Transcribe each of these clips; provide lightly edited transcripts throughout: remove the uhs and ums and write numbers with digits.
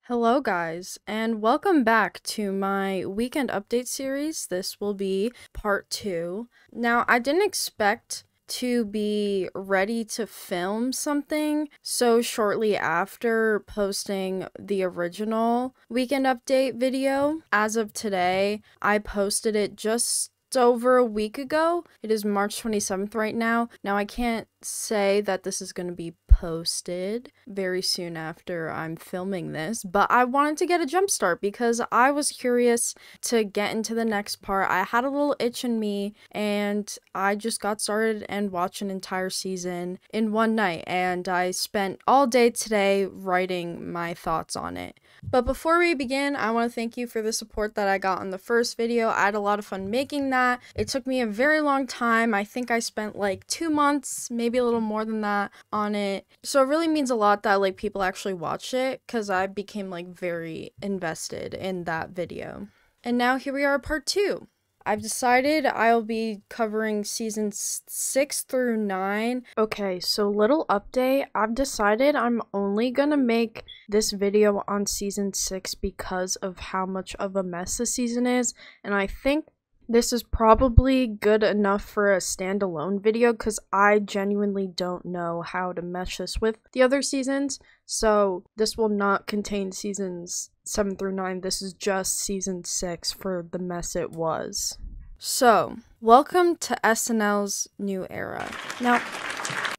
Hello, guys, and welcome back to my weekend update series. This will be part 2. Now, I didn't expect to be ready to film something so shortly after posting the original weekend update video. As of today, I posted it just over a week ago. It is March 27th right now. Now, I can't say that this is going to be posted very soon after I'm filming this, but I wanted to get a jump start because I was curious to get into the next part. I had a little itch in me and I just got started and watched an entire season in one night, and I spent all day today writing my thoughts on it. But before we begin, I want to thank you for the support that I got on the first video. I had a lot of fun making that. It took me a very long time. I think I spent like 2 months, maybe a little more than that, on it. So it really means a lot that like people actually watch it, because I became like very invested in that video. And now here we are, part 2. I've decided I'll be covering seasons 6 through 9. Okay, so little update. I've decided I'm only gonna make this video on season 6 because of how much of a mess the season is, and I think this is probably good enough for a standalone video because I genuinely don't know how to mesh this with the other seasons. So this will not contain seasons 7 through 9. This is just season 6 for the mess it was. So, welcome to SNL's new era. Now,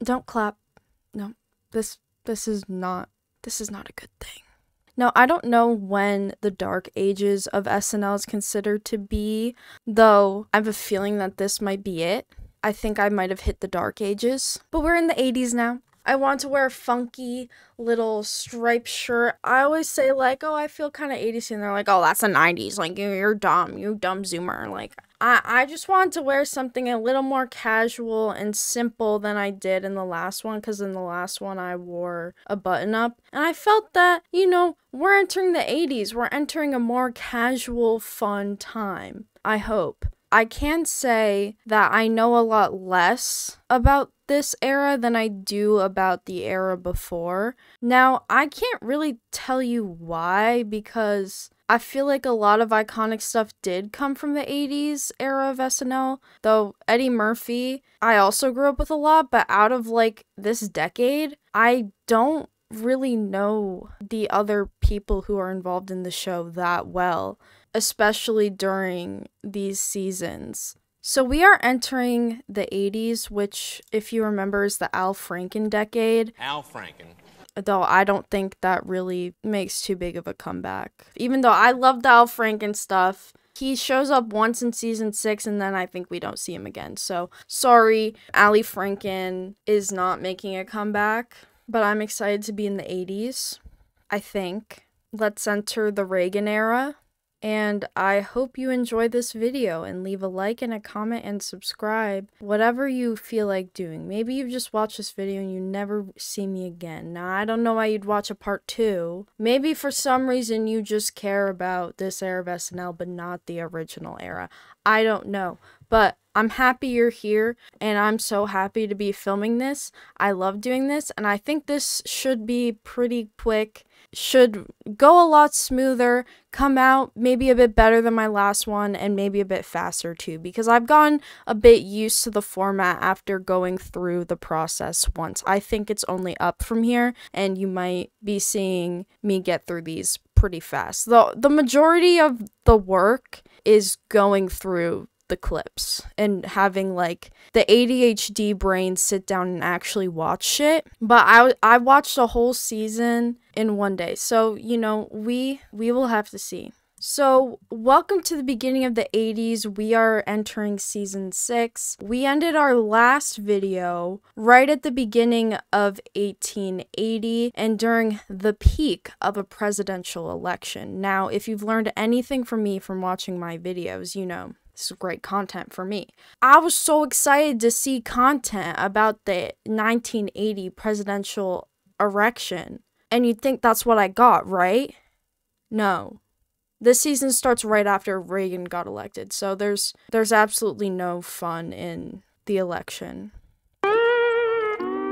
don't clap. No, this is not a good thing. Now, I don't know when the dark ages of SNL is considered to be, though I have a feeling that this might be it. I think I might have hit the dark ages, but we're in the 80s now. I want to wear a funky little striped shirt. I always say like, oh, I feel kind of 80s, and they're like, oh, that's the 90s. Like, you're dumb. You dumb zoomer. Like, I just wanted to wear something a little more casual and simple than I did in the last one, because in the last one I wore a button up. And I felt that, we're entering the 80s. We're entering a more casual, fun time. I hope. I can say that I know a lot less about this era than I do about the era before. Now, I can't really tell you why, because I feel like a lot of iconic stuff did come from the 80s era of SNL, though Eddie Murphy, I also grew up with a lot, but out of like this decade, I don't really know the other people who are involved in the show that well, especially during these seasons. So we are entering the 80s, which, if you remember, is the Al Franken decade. Al Franken. Though I don't think that really makes too big of a comeback. Even though I love the Al Franken stuff, he shows up once in season 6 and then I think we don't see him again. So, sorry, Ali Franken is not making a comeback, but I'm excited to be in the 80s, I think. Let's enter the Reagan era. And I hope you enjoyed this video, and leave a like and a comment and subscribe, whatever you feel like doing. Maybe you've just watched this video and you never see me again. Now, I don't know why you'd watch a part 2. Maybe for some reason you just care about this era of SNL but not the original era. I don't know. But I'm happy you're here, and I'm so happy to be filming this. I love doing this, and I think this should be pretty quick. Should go a lot smoother, come out maybe a bit better than my last one, and maybe a bit faster too, because I've gotten a bit used to the format after going through the process once. I think it's only up from here, and you might be seeing me get through these pretty fast. The majority of the work is going through the clips and having like the ADHD brain sit down and actually watch shit. But I watched a whole season in one day, so we will have to see. So, welcome to the beginning of the 80s. We are entering season 6. We ended our last video right at the beginning of 1880 and during the peak of a presidential election. Now, if you've learned anything from me from watching my videos, this is great content for me. I was so excited to see content about the 1980 presidential election. And you'd think that's what I got, right? No. This season starts right after Reagan got elected, so there's absolutely no fun in the election.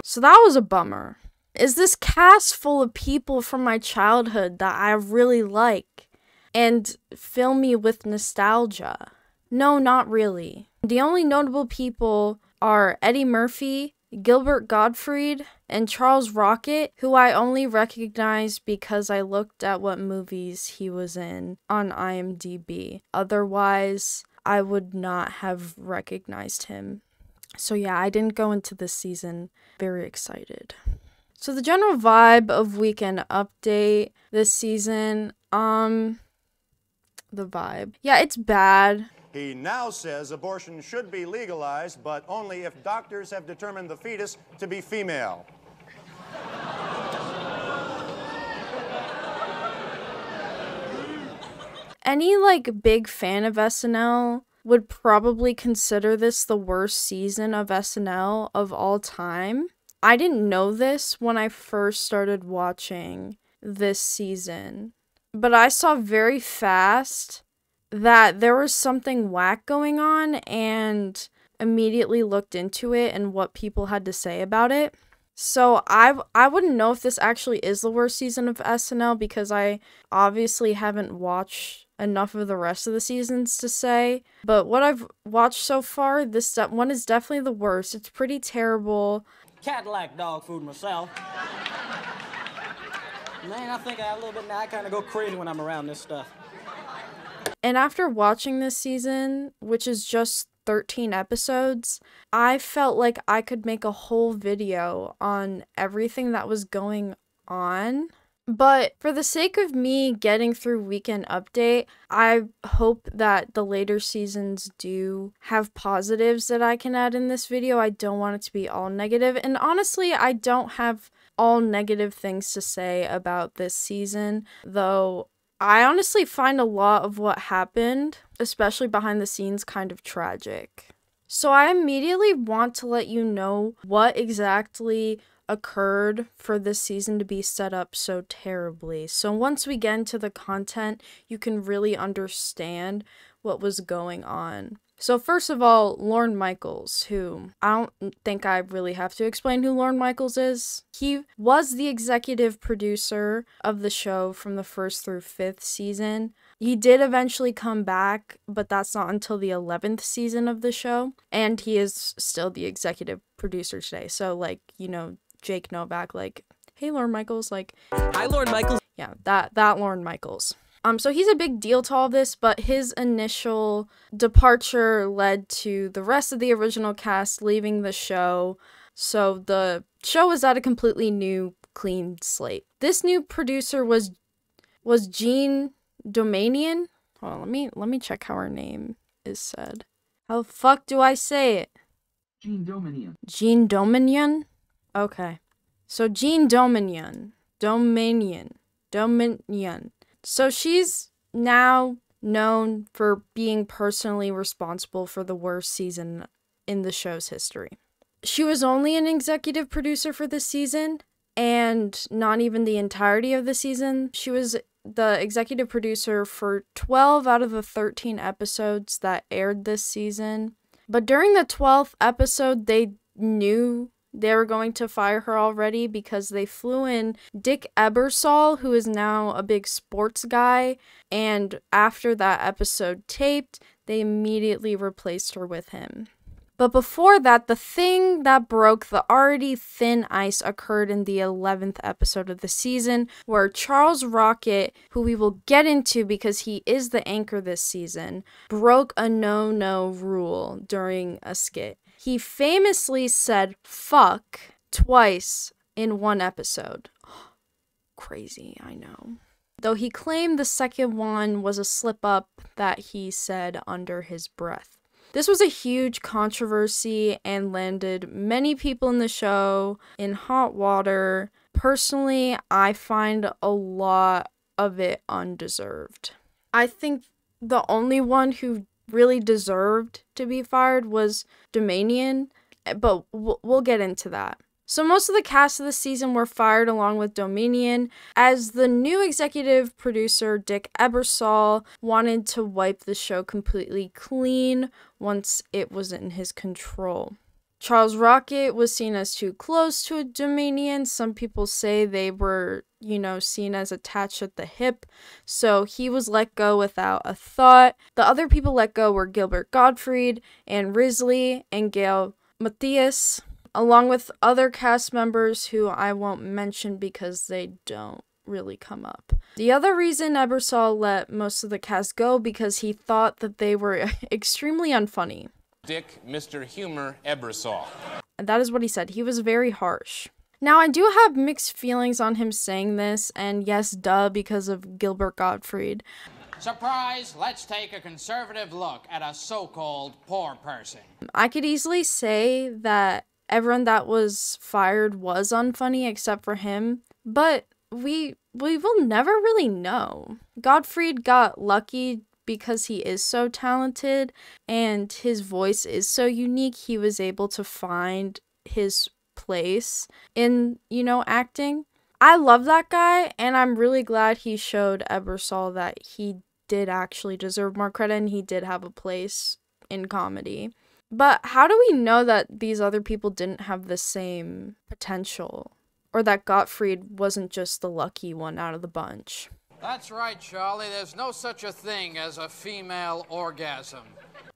So that was a bummer. is this cast full of people from my childhood that I really like and fill me with nostalgia? No, not really. The only notable people are Eddie Murphy, Gilbert Gottfried, and Charles Rocket, who I only recognized because I looked at what movies he was in on IMDb. Otherwise, I would not have recognized him. So yeah, I didn't go into this season very excited. So the general vibe of Weekend Update this season, the vibe. Yeah, it's bad. He now says abortion should be legalized, but only if doctors have determined the fetus to be female. Any, big fan of SNL would probably consider this the worst season of SNL of all time. I didn't know this when I first started watching this season, but I saw very fast that there was something whack going on and immediately looked into it and what people had to say about it. So I wouldn't know if this actually is the worst season of SNL because I obviously haven't watched enough of the rest of the seasons to say. But what I've watched so far, this one is definitely the worst. It's pretty terrible. Cadillac dog food myself. Man, I think a little bit now. I kind of go crazy when I'm around this stuff. And after watching this season, which is just 13 episodes, I felt like I could make a whole video on everything that was going on. But for the sake of me getting through Weekend Update, I hope that the later seasons do have positives that I can add in this video. I don't want it to be all negative. And honestly, I don't have all negative things to say about this season, though I honestly find a lot of what happened, especially behind the scenes, kind of tragic. So I immediately want to let you know what exactly occurred for this season to be set up so terribly. So once we get into the content, you can really understand what was going on. So first of all, Lorne Michaels, who I don't think I really have to explain who Lorne Michaels is. He was the executive producer of the show from the 1st through 5th season. He did eventually come back, but that's not until the 11th season of the show. And he is still the executive producer today. So Jake Novak, hey, Lorne Michaels, hi, Lorne Michaels. Yeah, that Lorne Michaels. So he's a big deal to all this, but his initial departure led to the rest of the original cast leaving the show. So the show was at a completely new, clean slate. This new producer was Jean Domanian. Hold on, let me check how her name is said. How the fuck do I say it? Jean Domanian. Jean Domanian? Okay. So Jean Domanian. So she's now known for being personally responsible for the worst season in the show's history. She was only an executive producer for this season, and not even the entirety of the season. She was the executive producer for 12 out of the 13 episodes that aired this season. But during the 12th episode, they knew they were going to fire her already because they flew in Dick Ebersol, who is now a big sports guy, and after that episode taped, they immediately replaced her with him. But before that, the thing that broke the already thin ice occurred in the 11th episode of the season, where Charles Rocket, who we will get into because he is the anchor this season, broke a no-no rule during a skit. He famously said fuck twice in one episode. Crazy, I know. Though he claimed the second one was a slip-up that he said under his breath. This was a huge controversy and landed many people in the show in hot water. Personally, I find a lot of it undeserved. I think the only one who really deserved to be fired was Domanian, but we'll get into that. So most of the cast of the season were fired along with Domanian, as the new executive producer, Dick Ebersol, wanted to wipe the show completely clean once it was in his control. Charles Rocket was seen as too close to a Dominion. Some people say they were, seen as attached at the hip. So he was let go without a thought. The other people let go were Gilbert Gottfried, Anne Risley, and Gail Matthias, along with other cast members who I won't mention because they don't really come up. The other reason Ebersol let most of the cast go because he thought that they were extremely unfunny. Dick, Mr. Humor, Ebersol. And that is what he said. He was very harsh. Now, I do have mixed feelings on him saying this, and yes, duh, because of Gilbert Gottfried. Surprise! Let's take a conservative look at a so-called poor person. I could easily say that everyone that was fired was unfunny except for him, but we will never really know. Gottfried got lucky because he is so talented and his voice is so unique. He was able to find his place in, acting. I love that guy, and I'm really glad he showed Ebersol that he did actually deserve more credit and he did have a place in comedy. But how do we know that these other people didn't have the same potential? Or that Gottfried wasn't just the lucky one out of the bunch? That's right, Charlie. There's no such a thing as a female orgasm.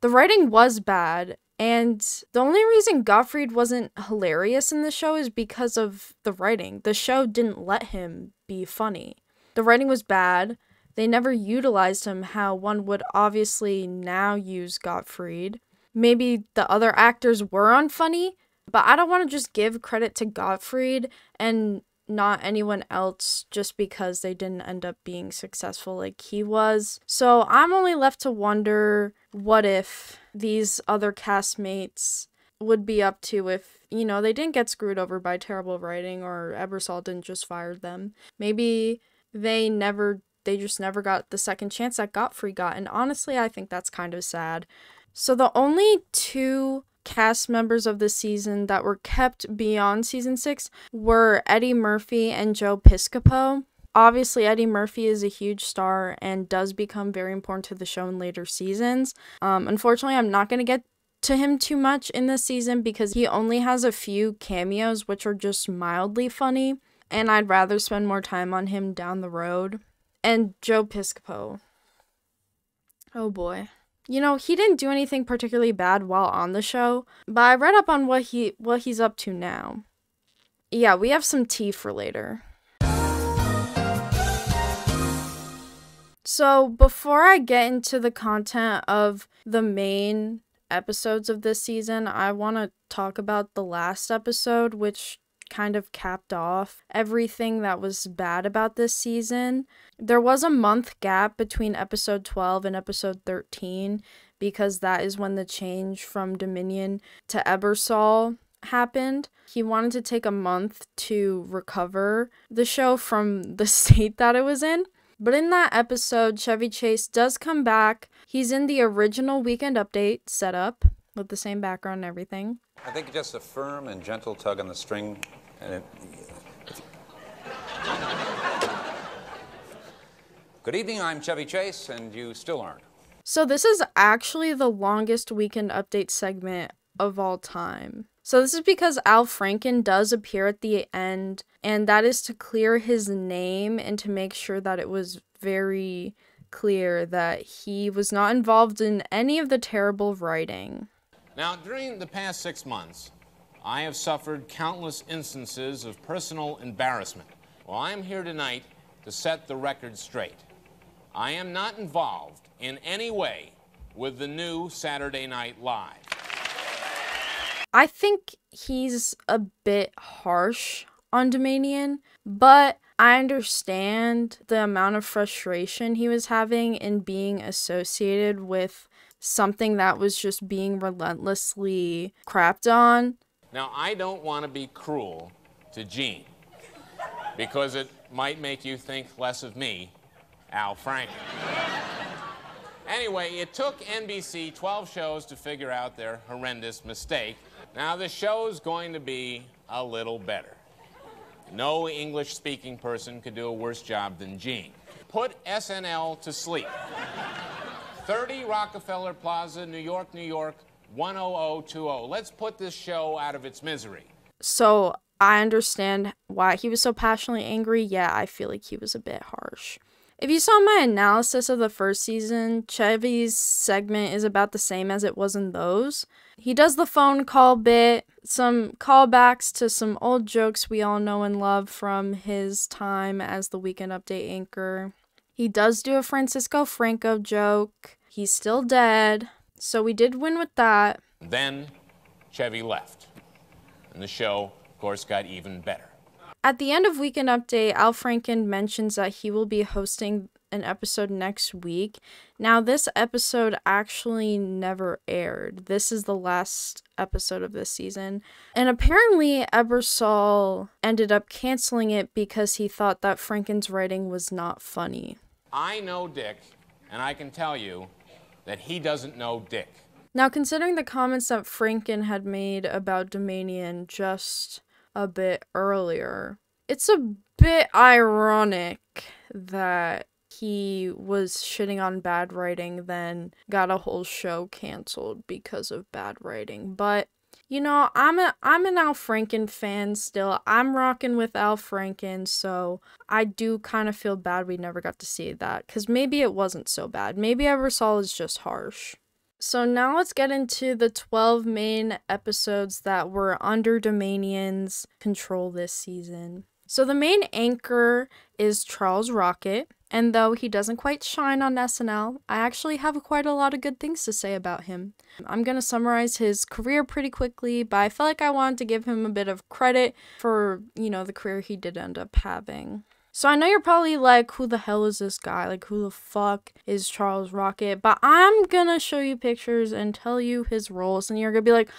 The writing was bad, and the only reason Gottfried wasn't hilarious in the show is because of the writing. The show didn't let him be funny. The writing was bad. They never utilized him how one would obviously now use Gottfried. Maybe the other actors were unfunny, but I don't want to just give credit to Gottfried and not anyone else just because they didn't end up being successful like he was. So I'm only left to wonder what if these other castmates would be up to if, they didn't get screwed over by terrible writing or Ebersol didn't just fire them. Maybe they just never got the second chance that Gottfried got. And honestly, I think that's kind of sad. So the only two cast members of the season that were kept beyond season 6 were Eddie Murphy and Joe Piscopo. Obviously, Eddie Murphy is a huge star and does become very important to the show in later seasons. Unfortunately, I'm not going to get to him too much in this season because he only has a few cameos which are just mildly funny, and I'd rather spend more time on him down the road. And Joe Piscopo. Oh boy. He didn't do anything particularly bad while on the show, but I read up on what he's up to now. Yeah, we have some tea for later. So, before I get into the content of the main episodes of this season, I want to talk about the last episode, which kind of capped off everything that was bad about this season. There was a month gap between episode 12 and episode 13 because that is when the change from Dominion to Ebersol happened. He wanted to take a month to recover the show from the state that it was in. But in that episode, Chevy Chase does come back. He's in the original Weekend Update setup with the same background and everything. I think just a firm and gentle tug on the string, and Good evening, I'm Chevy Chase, and you still aren't. So this is actually the longest Weekend Update segment of all time. So this is because Al Franken does appear at the end, and that is to clear his name and to make sure that it was very clear that he was not involved in any of the terrible writing. Now, during the past 6 months, I have suffered countless instances of personal embarrassment. Well, I'm here tonight to set the record straight. I am not involved in any way with the new Saturday Night Live. I think he's a bit harsh on Dominion, but I understand the amount of frustration he was having in being associated with something that was just being relentlessly crapped on. Now, I don't want to be cruel to Gene because it might make you think less of me, Al Franken. Anyway, it took NBC 12 shows to figure out their horrendous mistake. Now, the show's going to be a little better. No English-speaking person could do a worse job than Gene. Put SNL to sleep. 30 Rockefeller Plaza, New York, New York, 10020. Let's put this show out of its misery. So I understand why he was so passionately angry. Yeah, I feel like he was a bit harsh. If you saw my analysis of the first season, Chevy's segment is about the same as it was in those. He does the phone call bit, some callbacks to some old jokes we all know and love from his time as the Weekend Update anchor. He does do a Francisco Franco joke. He's still dead, so we did win with that. Then Chevy left, and the show, of course, got even better. At the end of Weekend Update, Al Franken mentions that he will be hosting an episode next week. Now, this episode actually never aired. This is the last episode of this season. And apparently, Ebersol ended up canceling it because he thought that Franken's writing was not funny. I know Dick, and I can tell you that he doesn't know Dick. Now, considering the comments that Franken had made about Domanion just a bit earlier, it's a bit ironic that he was shitting on bad writing, then got a whole show canceled because of bad writing. But you know, I'm an Al Franken fan still. I'm rocking with Al Franken, so I do kind of feel bad we never got to see that, because maybe it wasn't so bad. Maybe Ebersol is just harsh. So now let's get into the 12 main episodes that were under Domanion's control this season. So the main anchor is Charles Rocket, and though he doesn't quite shine on SNL, I actually have quite a lot of good things to say about him. I'm going to summarize his career pretty quickly, but I felt like I wanted to give him a bit of credit for, you know, the career he did end up having. So I know you're probably like, who the hell is this guy? Like, who the fuck is Charles Rocket? But I'm gonna show you pictures and tell you his roles, and you're gonna be like,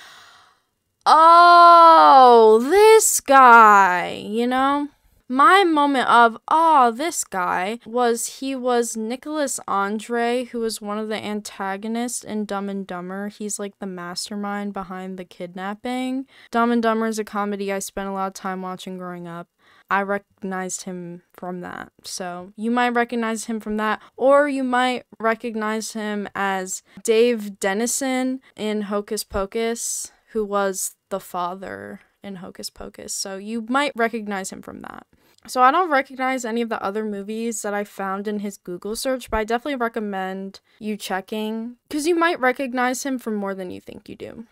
oh, this guy, you know? My moment of, oh, this guy, he was Nicholas Andre, who was one of the antagonists in Dumb and Dumber. He's like the mastermind behind the kidnapping. Dumb and Dumber is a comedy I spent a lot of time watching growing up. I recognized him from that. So you might recognize him from that, or you might recognize him as Dave Dennison in Hocus Pocus, who was the father in Hocus Pocus. So you might recognize him from that. So I don't recognize any of the other movies that I found in his Google search, but I definitely recommend you checking, because you might recognize him from more than you think you do.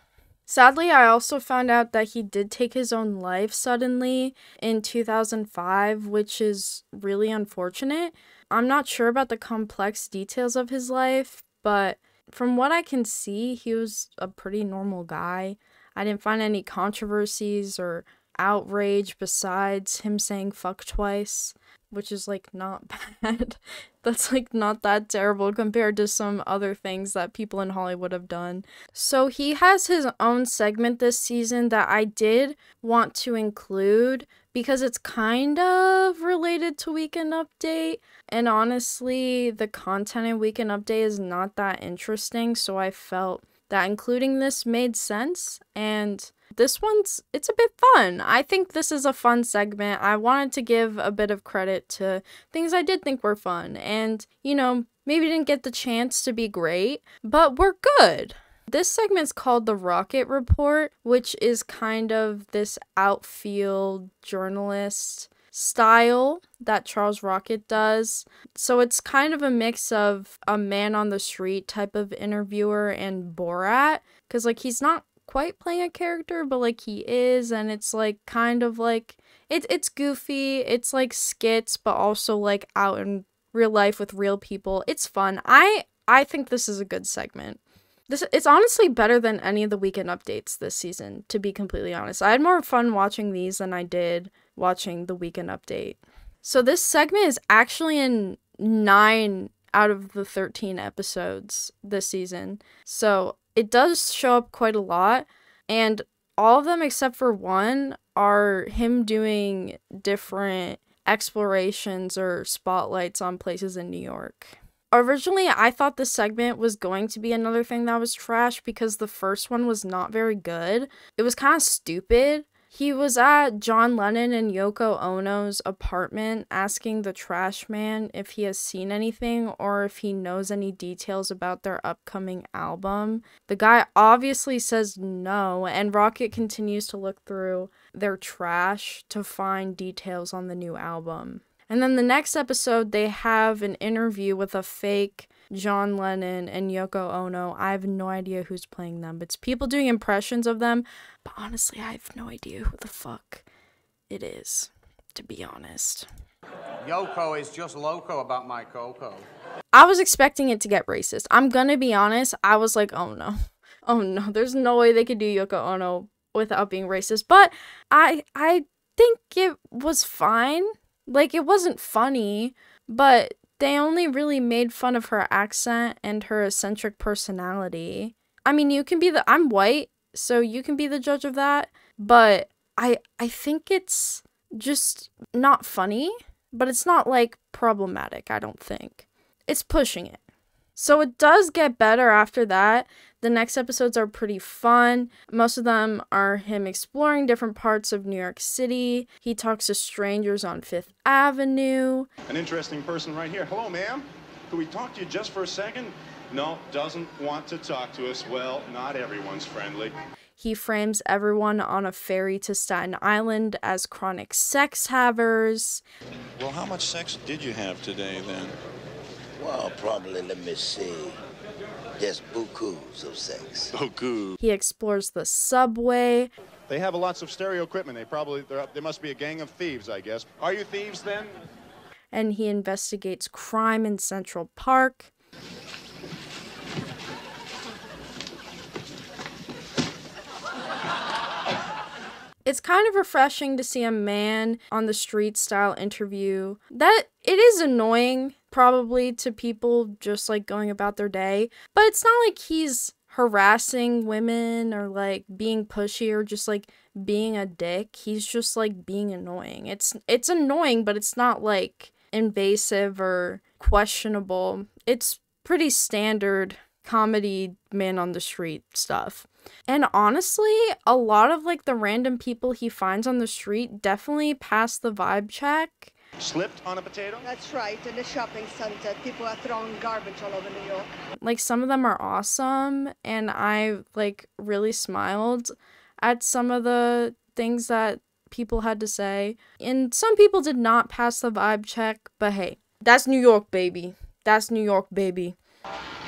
Sadly, I also found out that he did take his own life suddenly in 2005, which is really unfortunate. I'm not sure about the complex details of his life, but from what I can see, he was a pretty normal guy. I didn't find any controversies or outrage besides him saying fuck twice, which is like not bad. That's like not that terrible compared to some other things that people in Hollywood have done. So he has his own segment this season that I did want to include because it's kind of related to Weekend Update, and honestly the content in Weekend Update is not that interesting, so I felt that including this made sense, and it's a bit fun. I think this is a fun segment. I wanted to give a bit of credit to things I did think were fun, and, you know, maybe didn't get the chance to be great, but we're good. This segment's called The Rocket Report, which is kind of this outfield journalist style that Charles Rocket does. So it's kind of a mix of a man on the street type of interviewer and Borat, because like he's not quite playing a character, but like he is, and it's like kind of like it's goofy, it's like skits, but also like out in real life with real people. It's fun. I think this is a good segment. It's honestly better than any of the Weekend Updates this season, to be completely honest. I had more fun watching these than I did watching the Weekend Update. So this segment is actually in 9 out of the 13 episodes this season. So it does show up quite a lot, and all of them except for one are him doing different explorations or spotlights on places in New York. Originally, I thought this segment was going to be another thing that was trash because the first one was not very good. It was kind of stupid, He was at John Lennon and Yoko Ono's apartment asking the trash man if he has seen anything or if he knows any details about their upcoming album. The guy obviously says no, and Rocket continues to look through their trash to find details on the new album. And then the next episode, they have an interview with a fake John Lennon and Yoko Ono. I have no idea who's playing them. It's people doing impressions of them, but honestly, I have no idea who the fuck it is, to be honest. Yoko is just loco about my cocoa. I was expecting it to get racist. I'm gonna be honest, I was like, oh no. Oh no, there's no way they could do Yoko Ono without being racist. But I think it was fine. Like, it wasn't funny, but they only really made fun of her accent and her eccentric personality. I mean, I'm white, so you can be the judge of that, but I think it's just not funny, but it's not, like, problematic, I don't think. It's pushing it. So it does get better after that. The next episodes are pretty fun. Most of them are him exploring different parts of New York City. He talks to strangers on Fifth Avenue. An interesting person right here. Hello, ma'am. Could we talk to you just for a second? No, doesn't want to talk to us. Well, not everyone's friendly. He frames everyone on a ferry to Staten Island as chronic sex havers. Well, how much sex did you have today, then? Well, probably, let me see, there's bukus of sex. Buku. He explores the subway. They have lots of stereo equipment. They must be a gang of thieves, I guess. Are you thieves, then? And he investigates crime in Central Park. It's kind of refreshing to see a man on the street style interview. That it is annoying probably to people just like going about their day, but it's not like he's harassing women or like being pushy or just like being a dick. He's just like being annoying. It's annoying, but it's not like invasive or questionable. It's pretty standard comedy man on the street stuff. And honestly, a lot of like the random people he finds on the street definitely pass the vibe check. Slipped on a potato? That's right, in the shopping center, people are throwing garbage all over New York. Like, some of them are awesome, and I like really smiled at some of the things that people had to say. And some people did not pass the vibe check, but hey, that's New York, baby. That's New York, baby.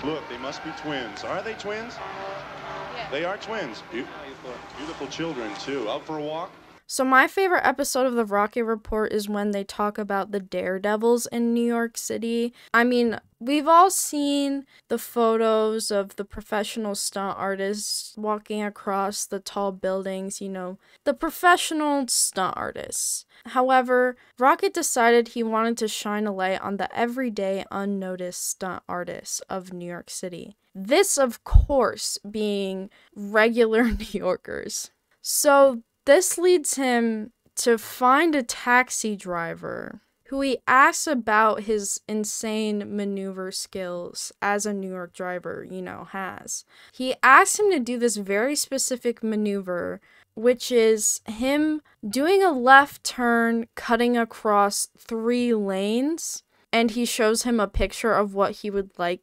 Look, they must be twins. Are they twins? Yeah. They are twins. Beautiful children, too. Out for a walk? So my favorite episode of the Rocket Report is when they talk about the daredevils in New York City. I mean, we've all seen the photos of the professional stunt artists walking across the tall buildings, you know, the professional stunt artists. However, Rocket decided he wanted to shine a light on the everyday, unnoticed stunt artists of New York City. This, of course, being regular New Yorkers. So this leads him to find a taxi driver who he asks about his insane maneuver skills as a New York driver, you know, has. He asks him to do this very specific maneuver, which is him doing a left turn, cutting across 3 lanes, and he shows him a picture of what he would like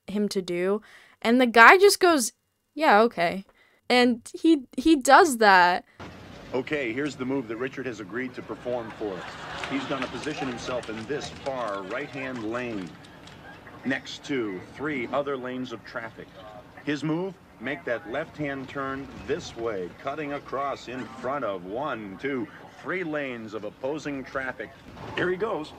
him to do, and the guy just goes, yeah, okay. And he does that. Okay, here's the move that Richard has agreed to perform for us. He's going to position himself in this far right-hand lane next to 3 other lanes of traffic. His move, make that left-hand turn this way, cutting across in front of 1, 2, 3 lanes of opposing traffic. Here he goes.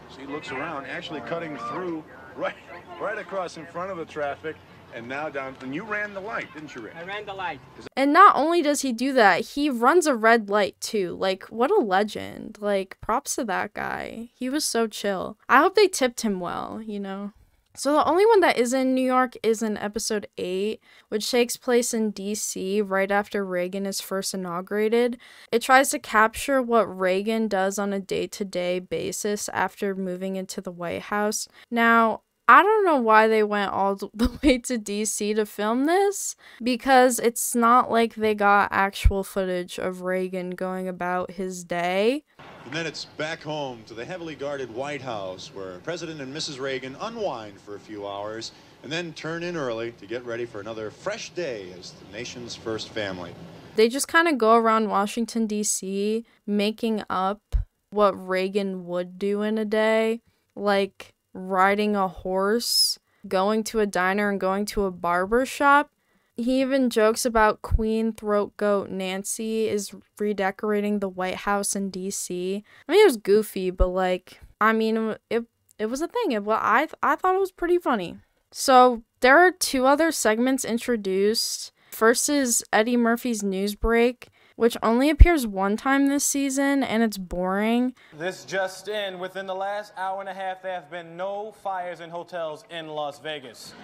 So he looks around, actually cutting through right across in front of the traffic, and now down. And you ran the light, didn't you, Rick? I ran the light. And not only does he do that, he runs a red light too. Like, what a legend. Like, props to that guy. He was so chill. I hope they tipped him well, you know? So the only one that is in New York is in episode 8, which takes place in DC right after Reagan is first inaugurated. It tries to capture what Reagan does on a day-to-day basis after moving into the White House. Now, I don't know why they went all the way to DC to film this, because it's not like they got actual footage of Reagan going about his day. And then it's back home to the heavily guarded White House, where President and Mrs. Reagan unwind for a few hours and then turn in early to get ready for another fresh day as the nation's first family. They just kind of go around Washington, D.C., making up what Reagan would do in a day, like riding a horse, going to a diner, and going to a barber shop. He even jokes about Queen Throat Goat Nancy is redecorating the White House in D.C. I mean, it was goofy, but it was a thing. I thought it was pretty funny. So there are 2 other segments introduced. First is Eddie Murphy's News Break, which only appears 1 time this season, and it's boring. This just in, within the last hour and a half, there have been no fires in hotels in Las Vegas.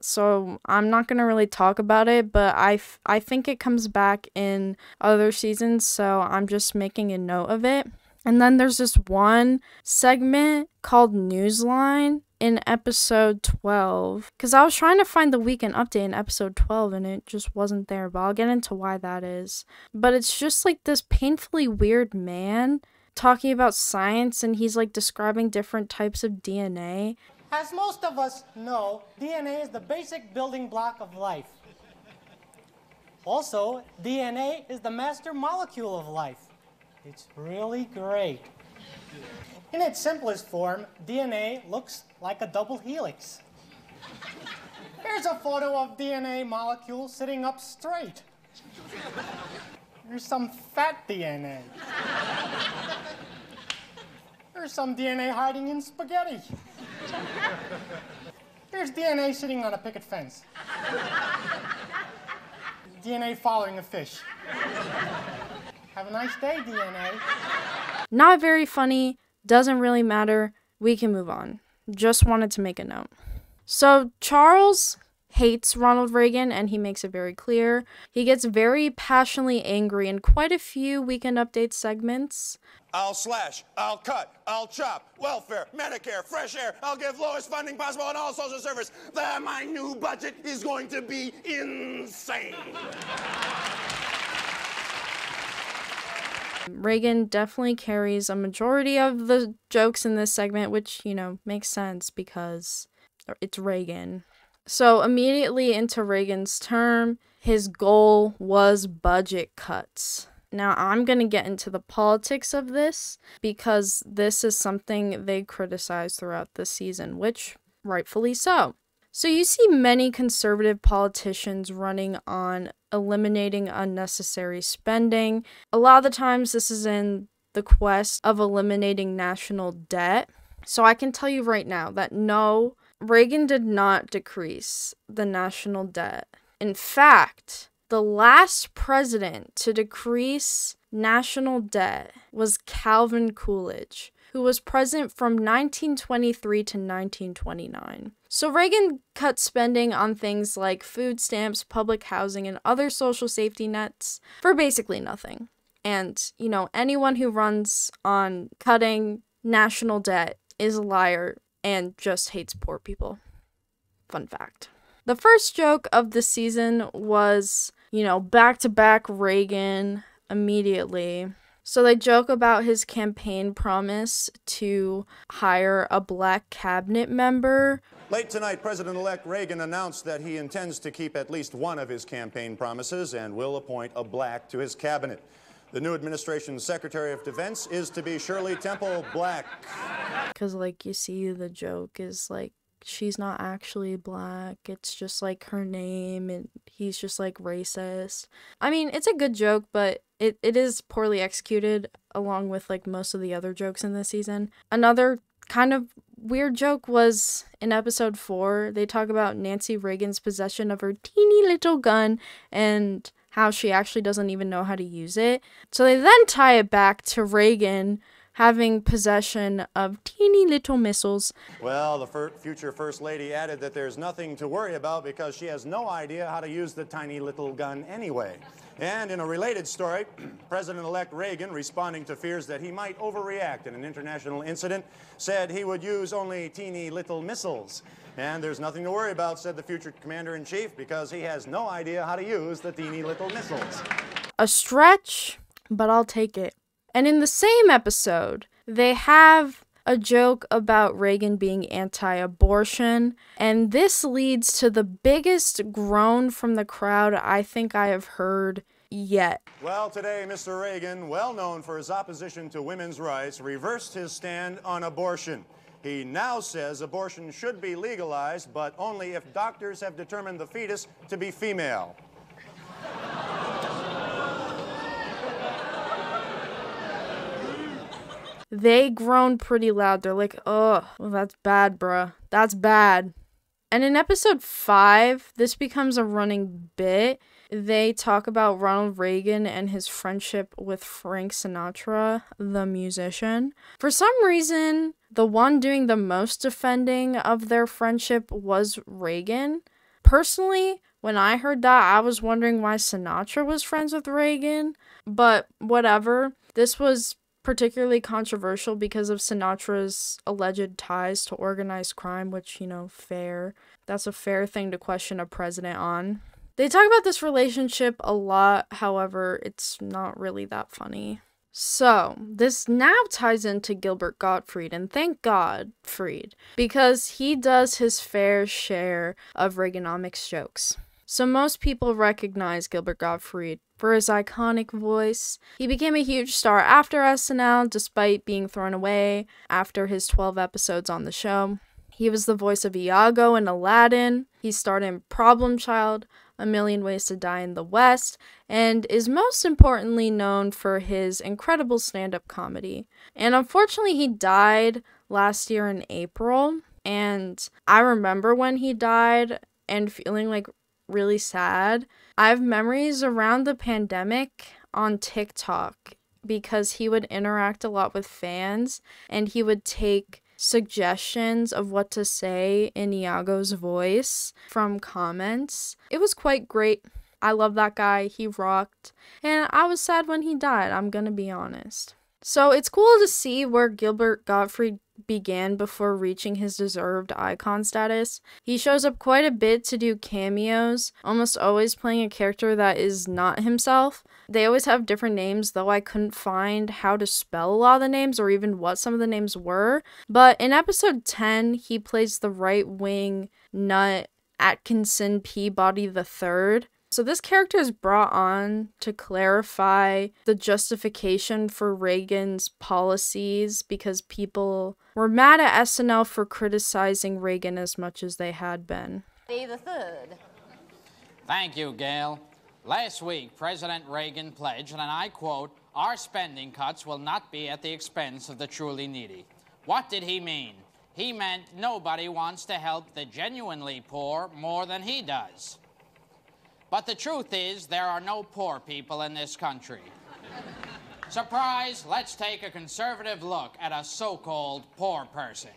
So I'm not going to really talk about it, but I think it comes back in other seasons, so I'm just making a note of it. And then there's this one segment called Newsline in episode 12, because I was trying to find the weekend update in episode 12 and it just wasn't there, but I'll get into why that is. But it's just like this painfully weird man talking about science, and he's like describing different types of DNA. As most of us know, DNA is the basic building block of life. Also, DNA is the master molecule of life. It's really great. In its simplest form, DNA looks like a double helix. Here's a photo of DNA molecule sitting up straight. Here's some fat DNA. There's some DNA hiding in spaghetti. Here's DNA sitting on a picket fence. DNA following a fish. Have a nice day, DNA. Not very funny, doesn't really matter, we can move on. Just wanted to make a note. So Charles hates Ronald Reagan, and he makes it very clear. He gets very passionately angry in quite a few Weekend Update segments. I'll slash, I'll cut, I'll chop, welfare, Medicare, fresh air, I'll give lowest funding possible on all social service. My new budget is going to be insane. Reagan definitely carries a majority of the jokes in this segment, which, makes sense because it's Reagan. So immediately into Reagan's term, his goal was budget cuts. Now I'm going to get into the politics of this because this is something they criticize throughout the season, which rightfully so. So you see many conservative politicians running on eliminating unnecessary spending. A lot of the times this is in the quest of eliminating national debt. So I can tell you right now that no, Reagan did not decrease the national debt. In fact, the last president to decrease national debt was Calvin Coolidge, who was president from 1923 to 1929. So Reagan cut spending on things like food stamps, public housing, and other social safety nets for basically nothing. And, anyone who runs on cutting national debt is a liar and just hates poor people. Fun fact. The first joke of the season was, back-to-back Reagan immediately. So they joke about his campaign promise to hire a black cabinet member. Late tonight, President-elect Reagan announced that he intends to keep at least one of his campaign promises and will appoint a black to his cabinet. The new administration's Secretary of Defense is to be Shirley Temple Black. Because, you see, the joke is, she's not actually black. It's just, her name, and he's just, racist. I mean, it's a good joke, but it is poorly executed, along with, most of the other jokes in this season. Another kind of weird joke was in episode 4. They talk about Nancy Reagan's possession of her teeny little gun and how she actually doesn't even know how to use it. So they then tie it back to Reagan having possession of teeny little missiles. Well, the future First Lady added that there's nothing to worry about because she has no idea how to use the tiny little gun anyway. And in a related story, President-elect Reagan, responding to fears that he might overreact in an international incident, said he would use only teeny little missiles. And there's nothing to worry about, said the future commander-in-chief, because he has no idea how to use the teeny little missiles. A stretch, but I'll take it. And in the same episode, they have a joke about Reagan being anti-abortion, and this leads to the biggest groan from the crowd I think I have heard yet. Well, today, Mr. Reagan, well known for his opposition to women's rights, reversed his stand on abortion. He now says abortion should be legalized, but only if doctors have determined the fetus to be female. They groaned pretty loud. They're like, oh, well, that's bad, bruh. That's bad. And in episode 5, this becomes a running bit. They talk about Ronald Reagan and his friendship with Frank Sinatra, the musician. For some reason, the one doing the most defending of their friendship was Reagan. Personally, when I heard that, I was wondering why Sinatra was friends with Reagan. But whatever. This was particularly controversial because of Sinatra's alleged ties to organized crime, which, fair. That's a fair thing to question a president on. They talk about this relationship a lot, however, it's not really that funny. So, this now ties into Gilbert Gottfried, and thank God, Fried, because he does his fair share of Reaganomics jokes. So most people recognize Gilbert Gottfried for his iconic voice. He became a huge star after SNL, despite being thrown away after his 12 episodes on the show. He was the voice of Iago in Aladdin. He starred in Problem Child, A Million Ways to Die in the West, and is most importantly known for his incredible stand-up comedy. And unfortunately, he died last year in April, and I remember when he died and feeling like really sad. I have memories around the pandemic on TikTok because he would interact a lot with fans and he would take suggestions of what to say in Iago's voice from comments. It was quite great. I love that guy. He rocked. And I was sad when he died, I'm gonna be honest. So it's cool to see where Gilbert Gottfried began before reaching his deserved icon status. He shows up quite a bit to do cameos, almost always playing a character that is not himself. They always have different names, though I couldn't find how to spell a lot of the names or even what some of the names were. But in episode 10, he plays the right-wing nut Atkinson Peabody III. So this character is brought on to clarify the justification for Reagan's policies because people were mad at SNL for criticizing Reagan as much as they had been. The third. Thank you, Gail. Last week, President Reagan pledged, and I quote, "Our spending cuts will not be at the expense of the truly needy." What did he mean? He meant nobody wants to help the genuinely poor more than he does. But the truth is, there are no poor people in this country. Surprise, let's take a conservative look at a so-called poor person.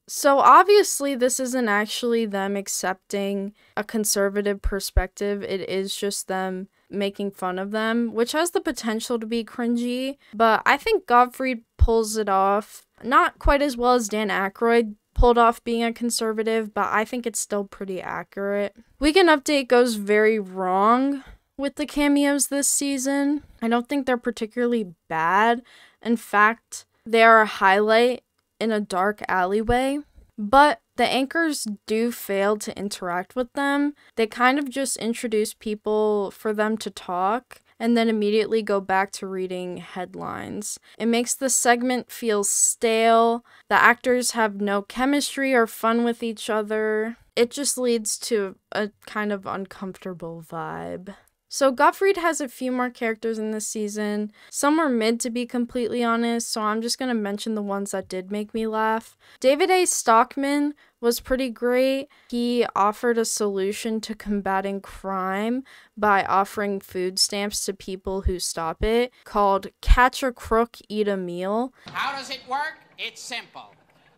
So obviously this isn't actually them accepting a conservative perspective. It is just them making fun of them, which has the potential to be cringy. But I think Gottfried pulls it off. Not quite as well as Dan Aykroyd pulled off being a conservative, but I think it's still pretty accurate. Weekend Update goes very wrong with the cameos this season. I don't think they're particularly bad. In fact, they are a highlight in a dark alleyway. But the anchors do fail to interact with them. They kind of just introduce people for them to talk and then immediately go back to reading headlines. It makes the segment feel stale. The actors have no chemistry or fun with each other. It just leads to a kind of uncomfortable vibe. So Gottfried has a few more characters in this season. Some were mid, to be completely honest, so I'm just going to mention the ones that did make me laugh. David A. Stockman was pretty great. He offered a solution to combating crime by offering food stamps to people who stop it, called Catch a Crook, Eat a Meal. How does it work? It's simple.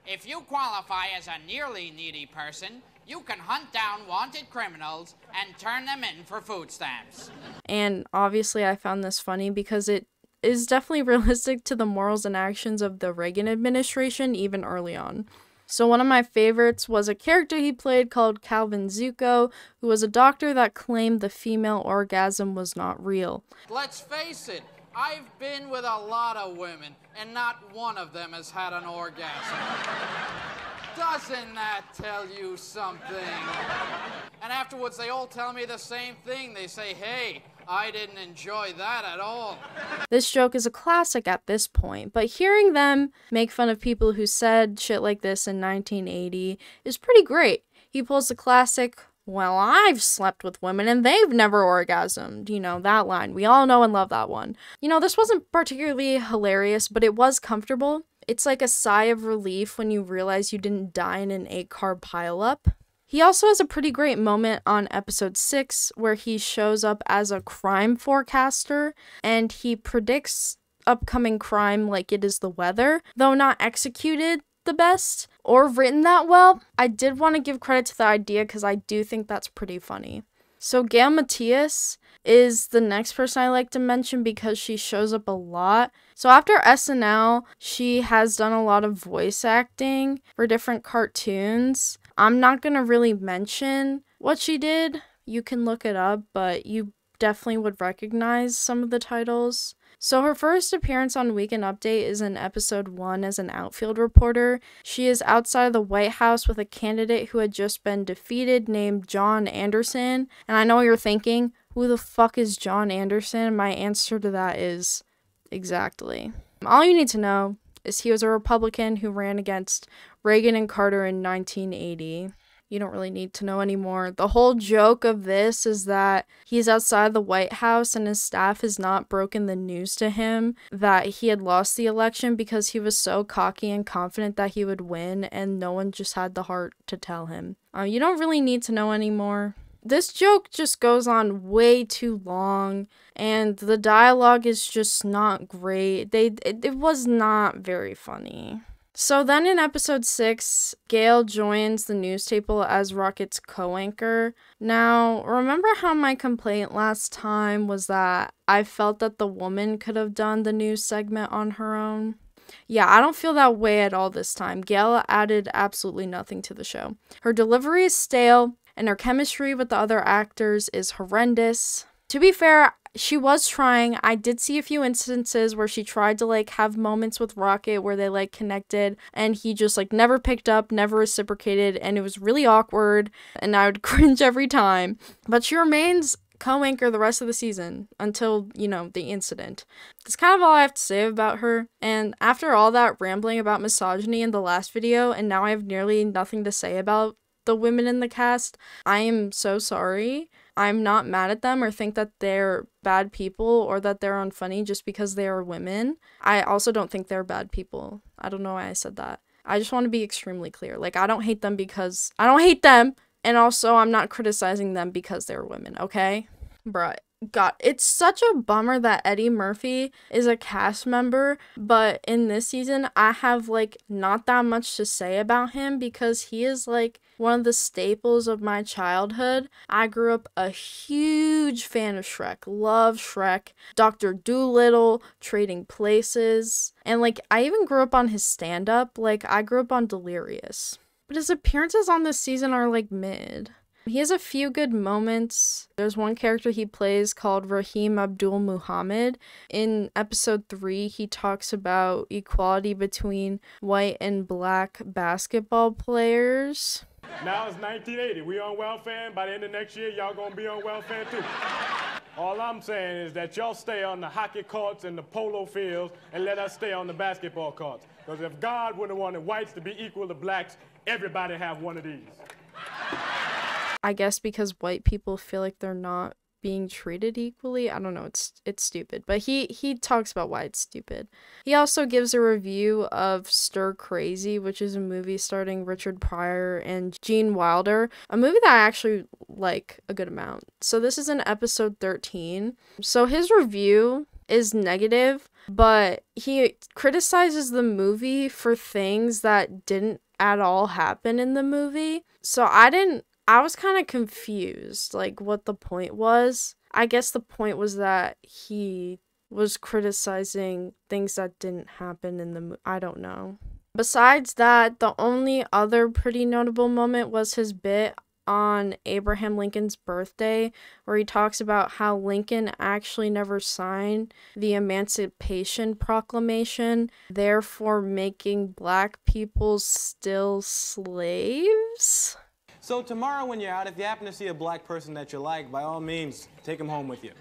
If you qualify as a nearly needy person, you can hunt down wanted criminals and turn them in for food stamps. And obviously I found this funny because it is definitely realistic to the morals and actions of the Reagan administration even early on. So one of my favorites was a character he played called Calvin Zuko, who was a doctor that claimed the female orgasm was not real. Let's face it, I've been with a lot of women, and not one of them has had an orgasm. Doesn't that tell you something? And afterwards, they all tell me the same thing. They say, hey, I didn't enjoy that at all. This joke is a classic at this point, but hearing them make fun of people who said shit like this in 1980 is pretty great. He pulls the classic, well, I've slept with women and they've never orgasmed. You know, that line. We all know and love that one. You know, this wasn't particularly hilarious, but it was comfortable. It's like a sigh of relief when you realize you didn't die in an 8-carb pileup. He also has a pretty great moment on episode 6 where he shows up as a crime forecaster and he predicts upcoming crime like it is the weather, though not executed the best or written that well. I did want to give credit to the idea because I do think that's pretty funny. So Gail Matthias is the next person I like to mention because she shows up a lot. So after SNL, she has done a lot of voice acting for different cartoons. I'm not going to really mention what she did. You can look it up, but you definitely would recognize some of the titles. So her first appearance on Weekend Update is in episode 1 as an outfield reporter. She is outside of the White House with a candidate who had just been defeated named John Anderson. And I know you're thinking, who the fuck is John Anderson? My answer to that is exactly. All you need to know is he was a Republican who ran against Reagan and Carter in 1980. You don't really need to know anymore. The whole joke of this is that he's outside the White House and his staff has not broken the news to him that he had lost the election because he was so cocky and confident that he would win and no one just had the heart to tell him. You don't really need to know anymore. This joke just goes on way too long and the dialogue is just not great. It was not very funny. So then in episode 6, Gail joins the news table as Rocket's co-anchor. Now, remember how my complaint last time was that I felt that the woman could have done the news segment on her own? Yeah, I don't feel that way at all this time. Gail added absolutely nothing to the show. Her delivery is stale, and her chemistry with the other actors is horrendous. To be fair, she was trying. I did see a few instances where she tried to like have moments with Rocket where they like connected and he just like never picked up, never reciprocated, and it was really awkward and I would cringe every time. But she remains co-anchor the rest of the season until, you know, the incident. That's kind of all I have to say about her. And after all that rambling about misogyny in the last video, and now I have nearly nothing to say about the women in the cast, I am so sorry. I'm not mad at them or think that they're bad people or that they're unfunny just because they are women. I also don't think they're bad people. I don't know why I said that. I just want to be extremely clear. Like, I don't hate them because I don't hate them. And also, I'm not criticizing them because they're women, okay? Bruh. God, it's such a bummer that Eddie Murphy is a cast member, but in this season, I have, like, not that much to say about him because he is, like, one of the staples of my childhood. I grew up a huge fan of Shrek, love Shrek, Dr. Dolittle, Trading Places, and, like, I even grew up on his stand-up. Like, I grew up on Delirious. But his appearances on this season are, like, mid. He has a few good moments. There's one character he plays called Raheem Abdul Muhammad. In episode 3, he talks about equality between white and black basketball players. Now it's 1980. We on welfare, and by the end of next year, y'all gonna be on welfare too. All I'm saying is that y'all stay on the hockey courts and the polo fields and let us stay on the basketball courts. Because if God would have wanted whites to be equal to blacks, everybody have one of these. I guess because white people feel like they're not being treated equally. I don't know, it's stupid, but he talks about why it's stupid. He also gives a review of Stir Crazy, which is a movie starring Richard Pryor and Gene Wilder, a movie that I actually like a good amount. So this is in episode 13. So his review is negative, but he criticizes the movie for things that didn't at all happen in the movie. So I was kind of confused, like, what the point was. I guess the point was that he was criticizing things that didn't happen in the movie. I don't know. Besides that, the only other pretty notable moment was his bit on Abraham Lincoln's birthday, where he talks about how Lincoln actually never signed the Emancipation Proclamation, therefore making black people still slaves. So tomorrow when you're out, if you happen to see a black person that you like, by all means, take him home with you.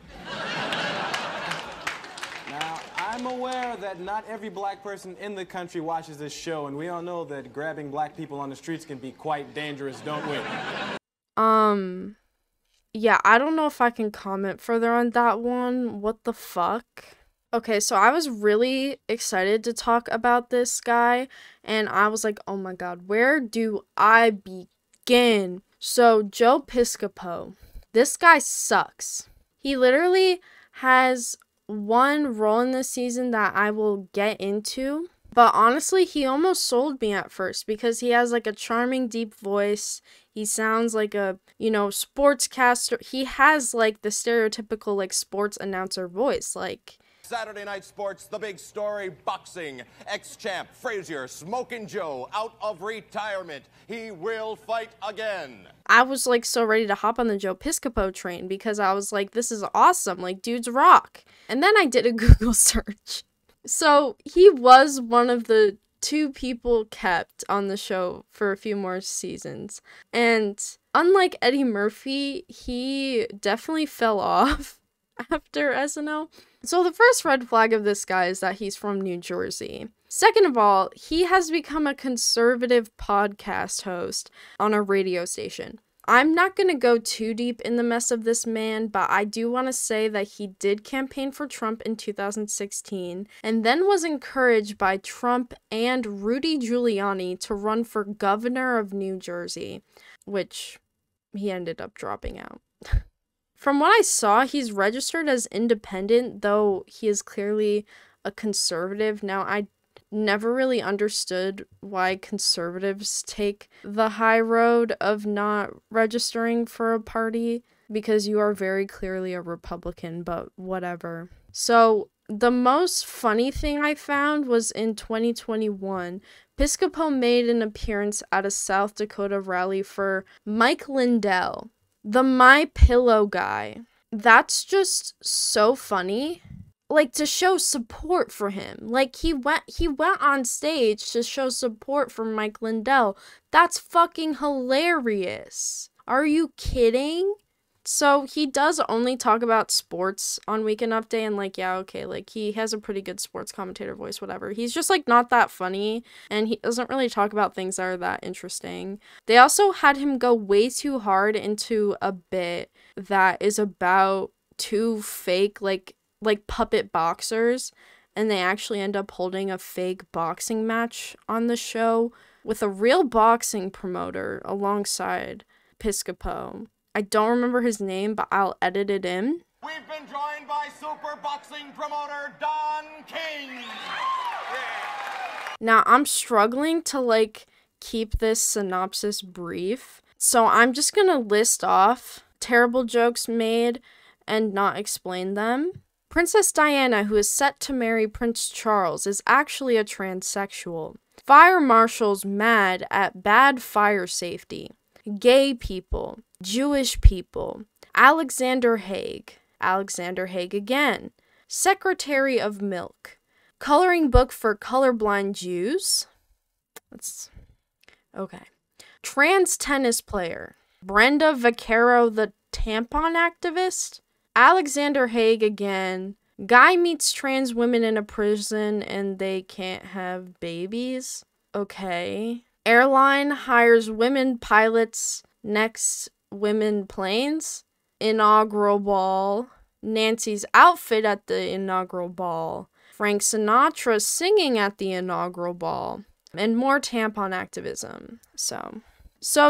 Now, I'm aware that not every black person in the country watches this show, and we all know that grabbing black people on the streets can be quite dangerous, don't we? Yeah, I don't know if I can comment further on that one. What the fuck? Okay, so I was really excited to talk about this guy, and I was like, oh my god, where do I begin? So, Joe Piscopo. This guy sucks. He literally has one role in this season that I will get into. But honestly, he almost sold me at first because he has like a charming, deep voice. He sounds like a, sportscaster. He has like the stereotypical like sports announcer voice. Like, Saturday Night Sports, the big story, boxing. Ex-champ Frazier, Smokin' Joe, out of retirement. He will fight again. I was like so ready to hop on the Joe Piscopo train because I was like, this is awesome. Like, dudes rock. And then I did a Google search. So he was one of the 2 people kept on the show for a few more seasons. And unlike Eddie Murphy, he definitely fell off after SNL. So the first red flag of this guy is that he's from New Jersey. Second of all, he has become a conservative podcast host on a radio station. I'm not going to go too deep in the mess of this man, but I do want to say that he did campaign for Trump in 2016 and then was encouraged by Trump and Rudy Giuliani to run for governor of New Jersey, which he ended up dropping out. From what I saw, he's registered as independent, though he is clearly a conservative. Now, I never really understood why conservatives take the high road of not registering for a party, because you are very clearly a Republican, but whatever. So, the most funny thing I found was in 2021, Piscopo made an appearance at a South Dakota rally for Mike Lindell, the My Pillow guy. That's just so funny. Like, to show support for him. Like, he went on stage to show support for Mike Lindell. That's fucking hilarious. Are you kidding? So, he does only talk about sports on Weekend Update, and, like, yeah, okay, like, he has a pretty good sports commentator voice, whatever. He's just, like, not that funny, and he doesn't really talk about things that are that interesting. They also had him go way too hard into a bit that is about 2 fake, like puppet boxers, and they actually end up holding a fake boxing match on the show with a real boxing promoter alongside Piscopo. I don't remember his name, but I'll edit it in. We've been joined by super boxing promoter Don King. Now, I'm struggling to, like, keep this synopsis brief, so I'm just gonna list off terrible jokes made and not explain them. Princess Diana, who is set to marry Prince Charles, is actually a transsexual. Fire marshals mad at bad fire safety. Gay people. Jewish people. Alexander Haig again. Secretary of Milk. Coloring book for colorblind Jews. That's okay. Trans tennis player. Brenda Vaccaro, the tampon activist. Alexander Haig again. Guy meets trans women in a prison and they can't have babies. Okay. Airline hires women pilots next women planes. inaugural ball, Nancy's outfit at the inaugural ball, Frank Sinatra singing at the inaugural ball, and more tampon activism. So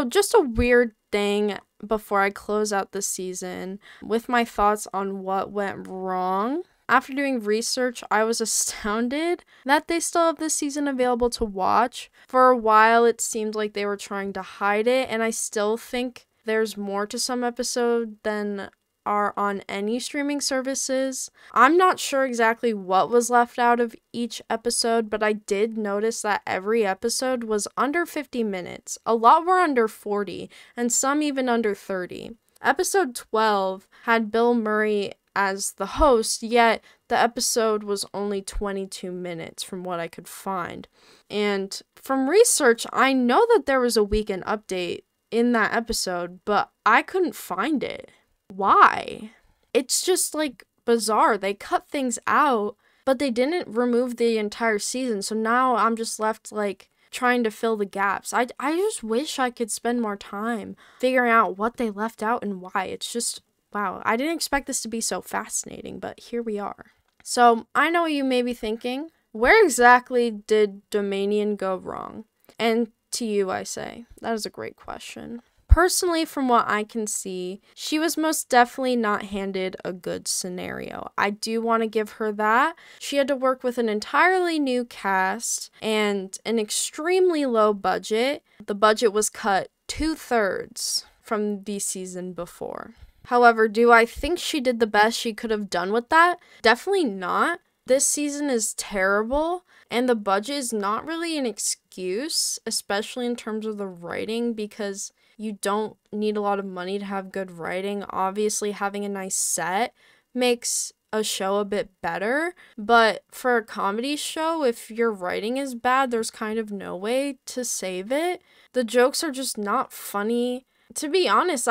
just a weird thing before I close out the season with my thoughts on what went wrong. After doing research, I was astounded that they still have this season available to watch. For a while, it seemed like they were trying to hide it, and I still think there's more to some episode than are on any streaming services. I'm not sure exactly what was left out of each episode, but I did notice that every episode was under 50 minutes. A lot were under 40, and some even under 30. Episode 12 had Bill Murray as the host, yet the episode was only 22 minutes from what I could find. And from research, I know that there was a weekend update in that episode, but I couldn't find it. Why? It's just like bizarre. They cut things out, but they didn't remove the entire season. So now I'm just left like trying to fill the gaps. I just wish I could spend more time figuring out what they left out and why. It's just, wow, I didn't expect this to be so fascinating, but here we are. So I know you may be thinking, where exactly did Domanion go wrong? And to you, I say, that is a great question. Personally, from what I can see, she was most definitely not handed a good scenario. I do want to give her that. She had to work with an entirely new cast and an extremely low budget. The budget was cut 2/3 from the season before. However, do I think she did the best she could have done with that? Definitely not. This season is terrible, and the budget is not really an excuse, especially in terms of the writing, because you don't need a lot of money to have good writing. Obviously, having a nice set makes a show a bit better, but for a comedy show, if your writing is bad, there's kind of no way to save it. The jokes are just not funny. To be honest,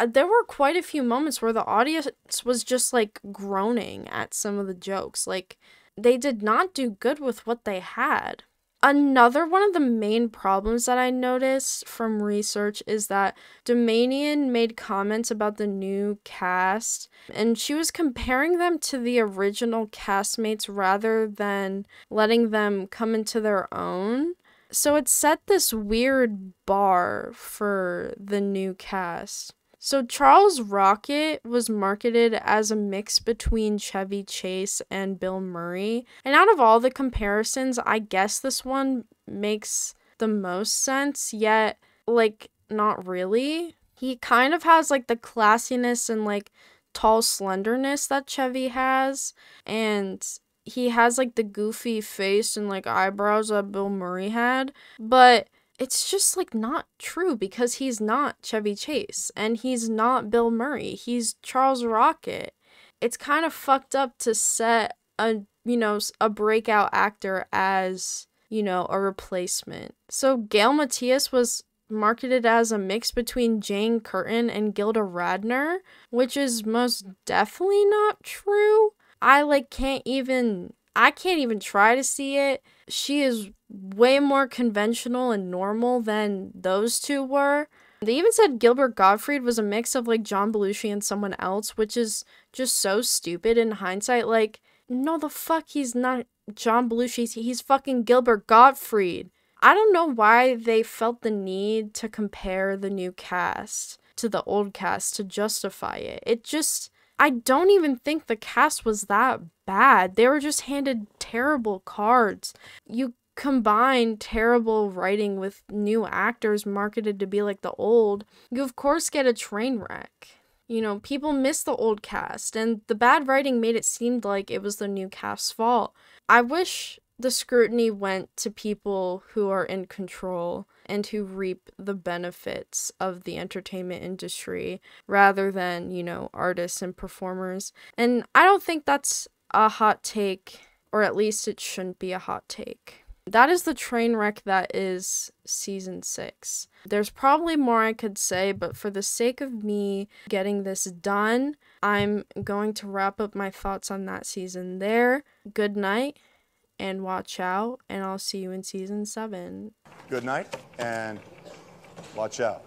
there were quite a few moments where the audience was just like groaning at some of the jokes. Like, they did not do good with what they had. Another one of the main problems that I noticed from research is that Domanion made comments about the new cast, and she was comparing them to the original castmates rather than letting them come into their own. So it set this weird bar for the new cast. So Charles Rocket was marketed as a mix between Chevy Chase and Bill Murray. And out of all the comparisons, I guess this one makes the most sense, yet, like, not really. He kind of has, like, the classiness and, like, tall slenderness that Chevy has. And he has, like, the goofy face and, like, eyebrows that Bill Murray had. But it's just, like, not true because he's not Chevy Chase and he's not Bill Murray. He's Charles Rocket. It's kind of fucked up to set a breakout actor as, a replacement. So Gail Matthias was marketed as a mix between Jane Curtin and Gilda Radner, which is most definitely not true. I can't even try to see it. She is way more conventional and normal than those two were. They even said Gilbert Gottfried was a mix of, like, John Belushi and someone else, which is just so stupid in hindsight. Like, no, the fuck, he's not John Belushi. He's fucking Gilbert Gottfried. I don't know why they felt the need to compare the new cast to the old cast to justify it. I don't even think the cast was that bad. They were just handed terrible cards. You combine terrible writing with new actors marketed to be like the old, you of course get a train wreck. People miss the old cast, and the bad writing made it seem like it was the new cast's fault. I wish the scrutiny went to people who are in control and who reap the benefits of the entertainment industry rather than, artists and performers. And I don't think that's a hot take, or at least it shouldn't be a hot take. That is the train wreck that is season 6. There's probably more I could say, but for the sake of me getting this done, I'm going to wrap up my thoughts on that season there. Good night, and watch out, and I'll see you in season 7. Good night, and watch out.